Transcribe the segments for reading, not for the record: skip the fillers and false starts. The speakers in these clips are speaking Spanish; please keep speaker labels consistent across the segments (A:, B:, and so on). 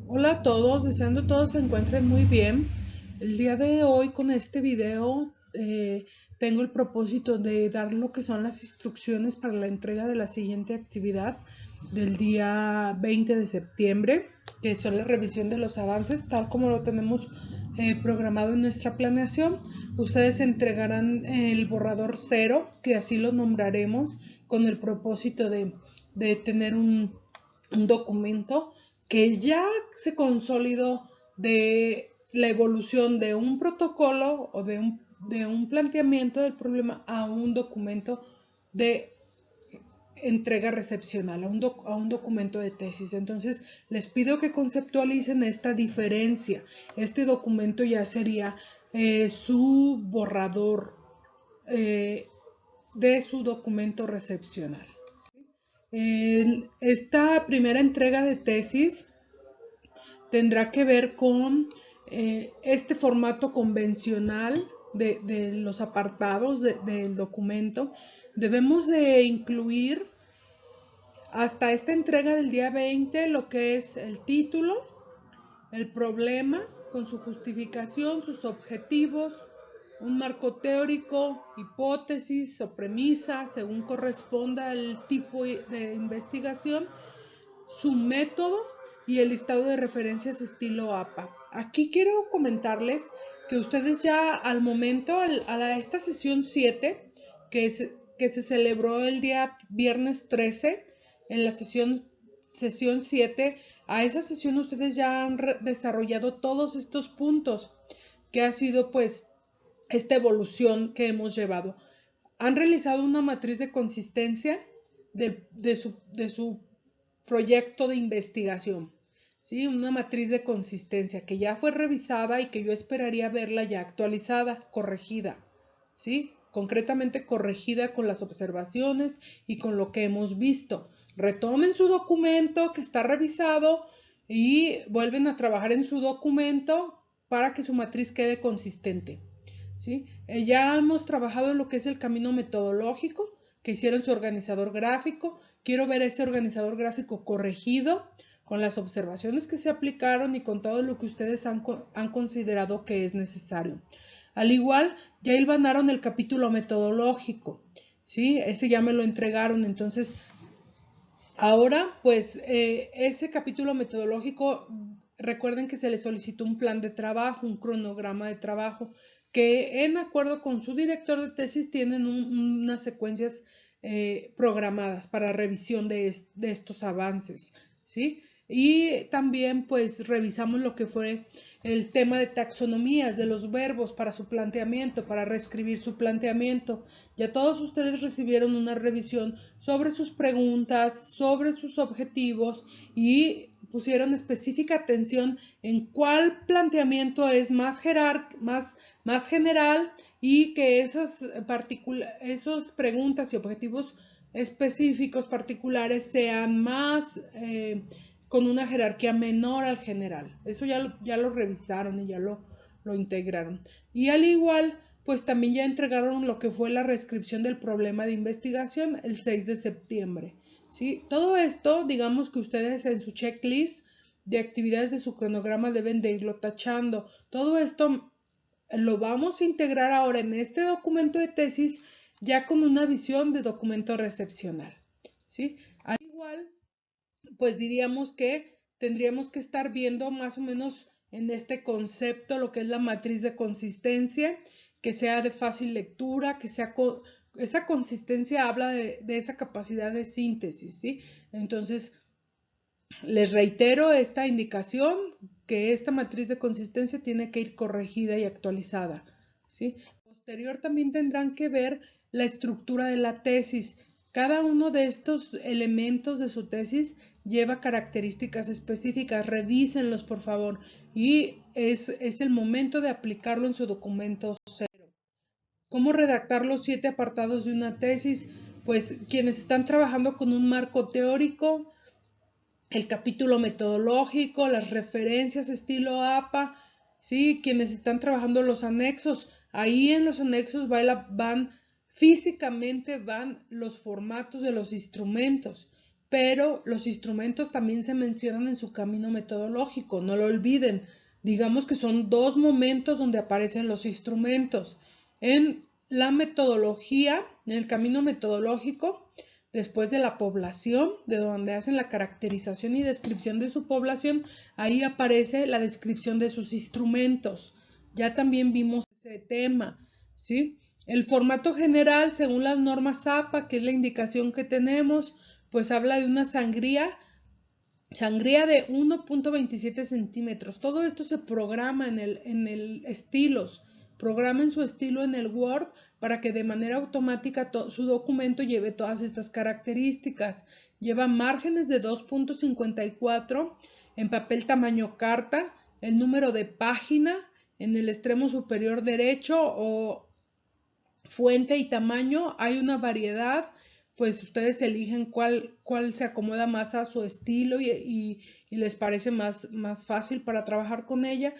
A: Hola a todos, deseando todos se encuentren muy bien. El día de hoy con este video tengo el propósito de dar lo que son las instrucciones para la entrega de la siguiente actividad del día 20 de septiembre, que son la revisión de los avances, tal como lo tenemos programado en nuestra planeación. Ustedes entregarán el borrador cero, que así lo nombraremos, con el propósito de tener un documento que ya se consolidó de la evolución de un protocolo o de un planteamiento del problema a un documento de entrega recepcional, a un documento de tesis. Entonces, les pido que conceptualicen esta diferencia. Este documento ya sería su borrador de su documento recepcional. Esta primera entrega de tesis tendrá que ver con este formato convencional de los apartados del documento. Debemos de incluir hasta esta entrega del día 20 lo que es el título, el problema con su justificación, sus objetivos, un marco teórico, hipótesis o premisa, según corresponda al tipo de investigación, su método y el listado de referencias estilo APA. Aquí quiero comentarles que ustedes ya al momento, a esta sesión 7, que se celebró el día viernes 13, en la sesión 7, a esa sesión ustedes ya han desarrollado todos estos puntos, que ha sido pues esta evolución que hemos llevado. Han realizado una matriz de consistencia de su proyecto de investigación, ¿sí? Una matriz de consistencia que ya fue revisada y que yo esperaría verla ya actualizada, corregida, ¿sí? Concretamente corregida con las observaciones y con lo que hemos visto. Retomen su documento que está revisado y vuelven a trabajar en su documento para que su matriz quede consistente, ¿sí? Ya hemos trabajado en lo que es el camino metodológico, que hicieron su organizador gráfico. Quiero ver ese organizador gráfico corregido con las observaciones que se aplicaron y con todo lo que ustedes han considerado que es necesario. Al igual, ya hilvanaron el capítulo metodológico, ¿sí? Ese ya me lo entregaron, entonces ahora, pues, ese capítulo metodológico, recuerden que se le solicitó un plan de trabajo, un cronograma de trabajo, que en acuerdo con su director de tesis tienen unas secuencias programadas para revisión de estos avances, ¿sí? Y también, pues, revisamos lo que fue el tema de taxonomías de los verbos para su planteamiento, para reescribir su planteamiento. Ya todos ustedes recibieron una revisión sobre sus preguntas, sobre sus objetivos y pusieron específica atención en cuál planteamiento es más general y que esas preguntas y objetivos específicos particulares sean más con una jerarquía menor al general. Eso ya lo revisaron y ya lo integraron. Y al igual, pues también ya entregaron lo que fue la reescripción del problema de investigación el 6 de septiembre. ¿Sí? Todo esto, digamos que ustedes en su checklist de actividades de su cronograma deben de irlo tachando. Todo esto lo vamos a integrar ahora en este documento de tesis ya con una visión de documento recepcional. ¿Sí? Al igual, pues diríamos que tendríamos que estar viendo más o menos en este concepto lo que es la matriz de consistencia, que sea de fácil lectura, que sea esa consistencia habla de esa capacidad de síntesis, ¿sí? Entonces, les reitero esta indicación, que esta matriz de consistencia tiene que ir corregida y actualizada, ¿sí? Posterior también tendrán que ver la estructura de la tesis. Cada uno de estos elementos de su tesis lleva características específicas, revísenlos por favor y es el momento de aplicarlo en su documento cero. ¿Cómo redactar los 7 apartados de una tesis? Pues quienes están trabajando con un marco teórico, el capítulo metodológico, las referencias estilo APA, ¿sí? Quienes están trabajando los anexos, ahí en los anexos físicamente van los formatos de los instrumentos, pero los instrumentos también se mencionan en su camino metodológico, no lo olviden. Digamos que son dos momentos donde aparecen los instrumentos. En la metodología, en el camino metodológico, después de la población, de donde hacen la caracterización y descripción de su población, ahí aparece la descripción de sus instrumentos. Ya también vimos ese tema, ¿sí? El formato general, según las normas APA, que es la indicación que tenemos, pues habla de una sangría de 1.27 centímetros. Todo esto se programa en el estilos. Programen su estilo en el Word para que de manera automática su documento lleve todas estas características. Lleva márgenes de 2.54 en papel tamaño carta, el número de página en el extremo superior derecho o fuente y tamaño. Hay una variedad, pues ustedes eligen cuál se acomoda más a su estilo y les parece más fácil para trabajar con ella.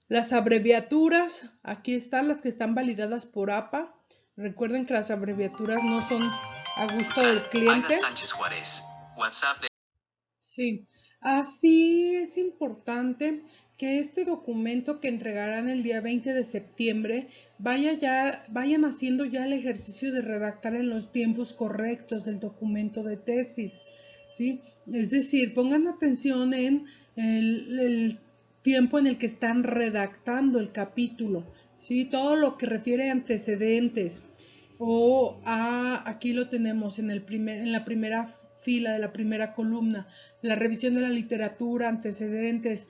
A: Las abreviaturas, aquí están las que están validadas por APA. Recuerden que las abreviaturas no son a gusto del cliente.
B: Ana Sánchez Juárez, WhatsApp de...
A: Sí, así es importante que este documento que entregarán el día 20 de septiembre vayan haciendo ya el ejercicio de redactar en los tiempos correctos el documento de tesis, ¿sí? Es decir, pongan atención en el tiempo en el que están redactando el capítulo, ¿sí? Todo lo que refiere a antecedentes o aquí lo tenemos en la primera fila de la primera columna, la revisión de la literatura, antecedentes,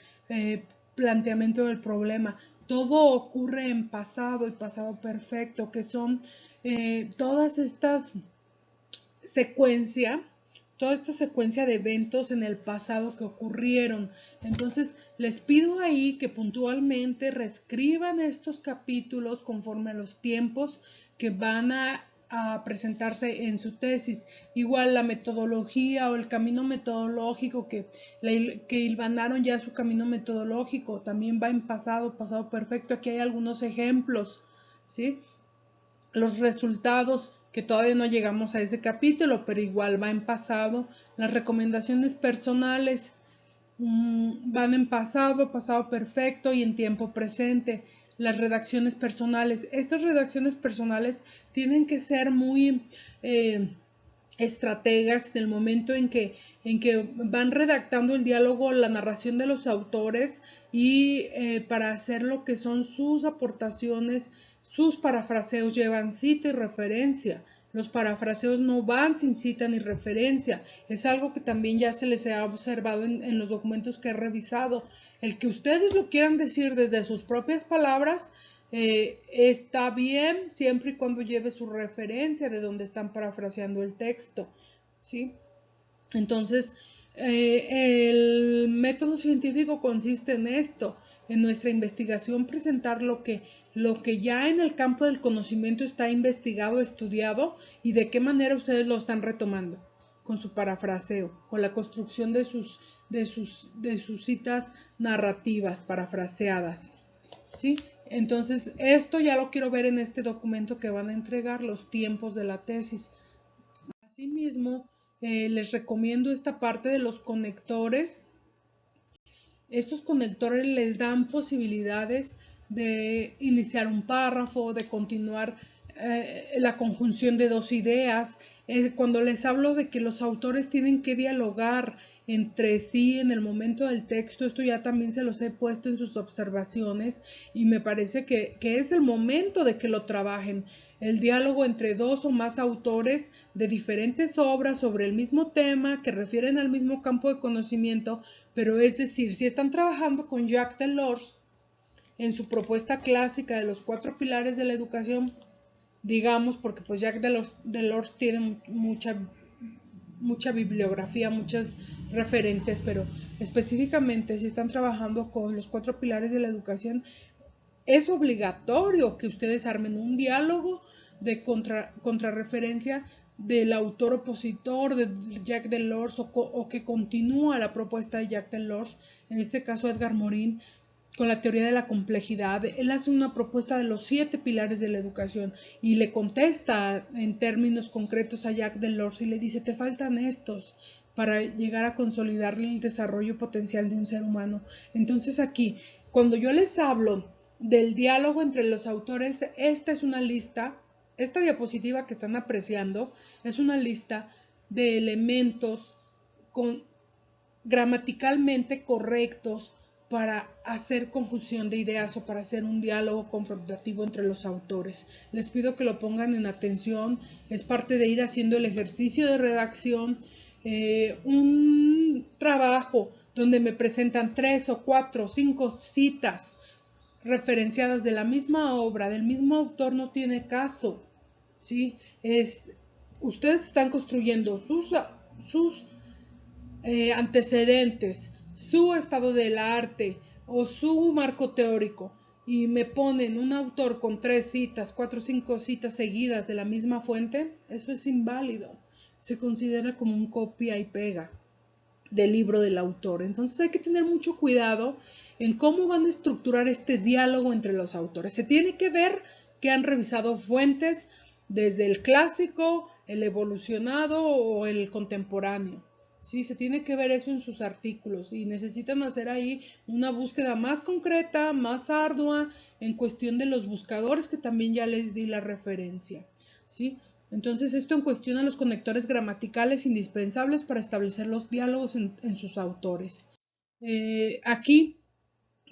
A: planteamiento del problema. Todo ocurre en pasado y pasado perfecto, que son todas estas toda esta secuencia de eventos en el pasado que ocurrieron. Entonces, les pido ahí que puntualmente reescriban estos capítulos conforme a los tiempos que van a presentarse en su tesis. Igual la metodología o el camino metodológico que hilvanaron ya su camino metodológico también va en pasado perfecto. Aquí hay algunos ejemplos, ¿sí? Los resultados, que todavía no llegamos a ese capítulo, pero igual va en pasado. Las recomendaciones personales van en pasado perfecto y en tiempo presente. Las redacciones personales. Estas redacciones personales tienen que ser muy estrategas en el momento en que van redactando el diálogo, la narración de los autores y para hacer lo que son sus aportaciones. Sus parafraseos llevan cita y referencia. Los parafraseos no van sin cita ni referencia. Es algo que también ya se les ha observado en los documentos que he revisado. El que ustedes lo quieran decir desde sus propias palabras está bien siempre y cuando lleve su referencia de donde están parafraseando el texto, ¿sí? Entonces, el método científico consiste en esto, en nuestra investigación presentar lo que ya en el campo del conocimiento está investigado, estudiado y de qué manera ustedes lo están retomando con su parafraseo, con la construcción de sus citas narrativas parafraseadas, ¿sí? Entonces, esto ya lo quiero ver en este documento que van a entregar, los tiempos de la tesis. Asimismo, les recomiendo esta parte de los conectores. Estos conectores les dan posibilidades de iniciar un párrafo, de continuar la conjunción de dos ideas. Cuando les hablo de que los autores tienen que dialogar entre sí en el momento del texto, esto ya también se los he puesto en sus observaciones y me parece que es el momento de que lo trabajen. El diálogo entre dos o más autores de diferentes obras sobre el mismo tema que refieren al mismo campo de conocimiento, pero es decir, si están trabajando con Jacques Delors en su propuesta clásica de los 4 pilares de la educación, digamos, porque pues Jacques Delors tiene mucha bibliografía, muchos referentes, pero específicamente si están trabajando con los 4 pilares de la educación, es obligatorio que ustedes armen un diálogo de contrarreferencia del autor opositor de Jacques Delors o que continúa la propuesta de Jacques Delors, en este caso Edgar Morin, con la teoría de la complejidad. Él hace una propuesta de los 7 pilares de la educación y le contesta en términos concretos a Jacques Delors y le dice, te faltan estos para llegar a consolidar el desarrollo potencial de un ser humano. Entonces aquí, cuando yo les hablo del diálogo entre los autores, esta es una lista, esta diapositiva que están apreciando es una lista de elementos gramaticalmente correctos para hacer confusión de ideas o para hacer un diálogo confrontativo entre los autores. Les pido que lo pongan en atención, es parte de ir haciendo el ejercicio de redacción, un trabajo donde me presentan 3 o 4 o 5 citas referenciadas de la misma obra, del mismo autor, no tiene caso, ¿sí? Ustedes están construyendo sus antecedentes, su estado del arte o su marco teórico y me ponen un autor con 3 citas, 4 o 5 citas seguidas de la misma fuente, eso es inválido. Se considera como un copia y pega del libro del autor. Entonces hay que tener mucho cuidado en cómo van a estructurar este diálogo entre los autores. Se tiene que ver que han revisado fuentes desde el clásico, el evolucionado o el contemporáneo. Sí, se tiene que ver eso en sus artículos y necesitan hacer ahí una búsqueda más concreta, más ardua en cuestión de los buscadores que también ya les di la referencia. ¿Sí? Entonces esto en cuestión a los conectores gramaticales indispensables para establecer los diálogos en sus autores. Aquí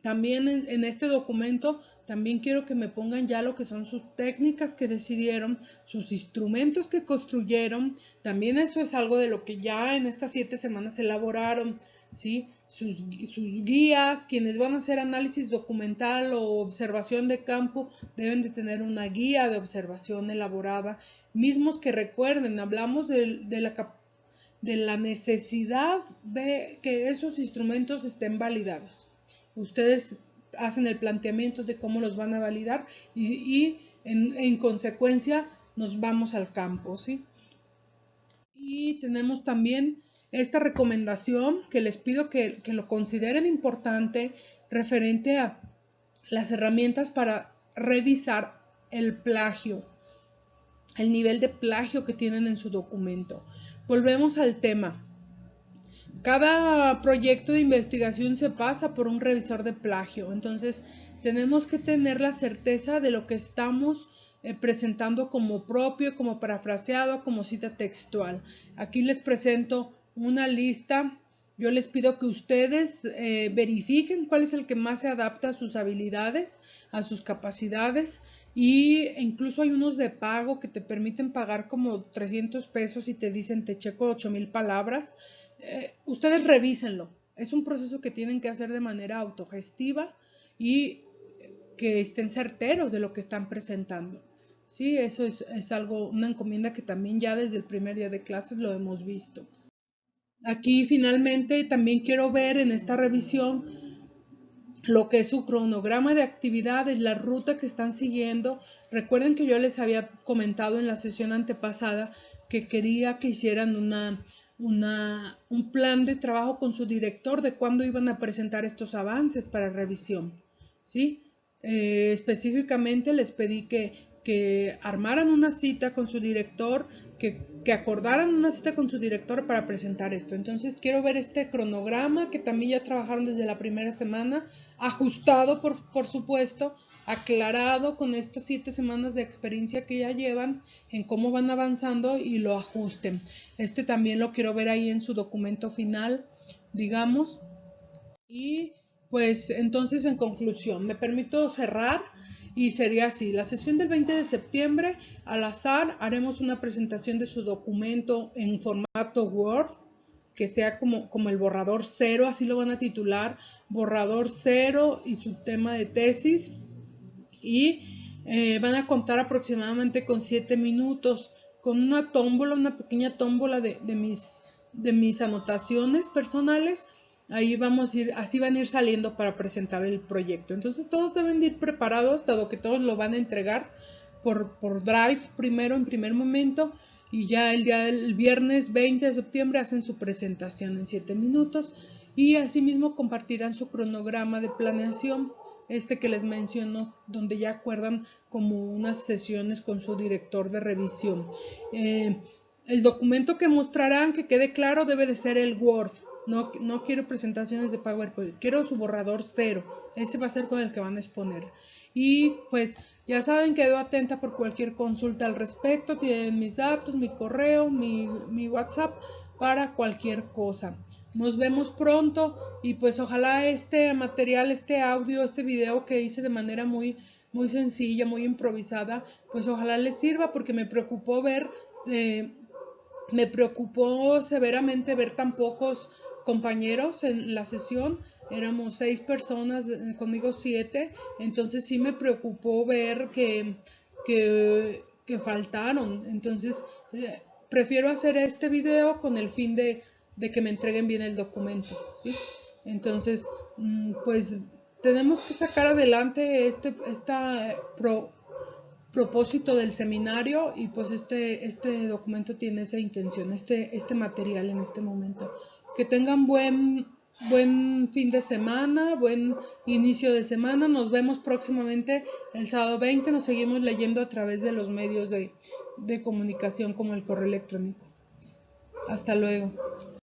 A: también en este documento también quiero que me pongan ya lo que son sus técnicas que decidieron, sus instrumentos que construyeron. También eso es algo de lo que ya en estas 7 semanas elaboraron, ¿sí? Sus guías, quienes van a hacer análisis documental o observación de campo, deben de tener una guía de observación elaborada. Mismos que recuerden, hablamos de la necesidad de que esos instrumentos estén validados. Ustedes hacen el planteamiento de cómo los van a validar y en consecuencia nos vamos al campo, ¿sí? Y tenemos también esta recomendación que les pido que lo consideren importante referente a las herramientas para revisar el plagio, el nivel de plagio que tienen en su documento. Volvemos al tema. Cada proyecto de investigación se pasa por un revisor de plagio, entonces tenemos que tener la certeza de lo que estamos presentando como propio, como parafraseado, como cita textual. Aquí les presento una lista. Yo les pido que ustedes verifiquen cuál es el que más se adapta a sus habilidades, a sus capacidades, y incluso hay unos de pago que te permiten pagar como 300 pesos y te dicen te checo 8,000 palabras. Ustedes revísenlo. Es un proceso que tienen que hacer de manera autogestiva y que estén certeros de lo que están presentando. Sí, eso es algo, una encomienda que también ya desde el primer día de clases lo hemos visto. Aquí finalmente también quiero ver en esta revisión lo que es su cronograma de actividades, la ruta que están siguiendo. Recuerden que yo les había comentado en la sesión antepasada que quería que hicieran un plan de trabajo con su director de cuándo iban a presentar estos avances para revisión, ¿sí? Específicamente les pedí que armaran una cita con su director, que acordaran una cita con su director para presentar esto. Entonces quiero ver este cronograma que también ya trabajaron desde la primera semana, ajustado por supuesto, aclarado con estas 7 semanas de experiencia que ya llevan en cómo van avanzando y lo ajusten. Este también lo quiero ver ahí en su documento final, digamos. Y pues entonces en conclusión, me permito cerrar y sería así. La sesión del 20 de septiembre, al azar, haremos una presentación de su documento en formato Word, que sea como el borrador cero, así lo van a titular, borrador cero y su tema de tesis. Y van a contar aproximadamente con 7 minutos, con una tómbola, una pequeña tómbola de mis anotaciones personales. Ahí vamos a ir, así van a ir saliendo para presentar el proyecto. Entonces todos deben de ir preparados, dado que todos lo van a entregar por Drive primero, en primer momento, y ya el viernes 20 de septiembre hacen su presentación en 7 minutos. y asimismo compartirán su cronograma de planeación, que les menciono, donde ya acuerdan como unas sesiones con su director de revisión. El documento que mostrarán, que quede claro, debe de ser el Word. No quiero presentaciones de PowerPoint, quiero su borrador 0. Ese va a ser con el que van a exponer. Y pues ya saben, quedo atenta por cualquier consulta al respecto. Tienen mis datos, mi correo, mi WhatsApp para cualquier cosa. Nos vemos pronto y pues ojalá este material, este audio, este video que hice de manera muy sencilla, muy improvisada, pues ojalá les sirva, porque me preocupó severamente ver tan pocos compañeros en la sesión. Éramos 6 personas, conmigo 7, entonces sí me preocupó ver que faltaron. Entonces prefiero hacer este video con el fin de que me entreguen bien el documento, ¿sí? Entonces pues tenemos que sacar adelante propósito del seminario, y pues este documento tiene esa intención, este material en este momento. Que tengan buen fin de semana, buen inicio de semana. Nos vemos próximamente el sábado 20. Nos seguimos leyendo a través de los medios de comunicación como el correo electrónico. Hasta luego.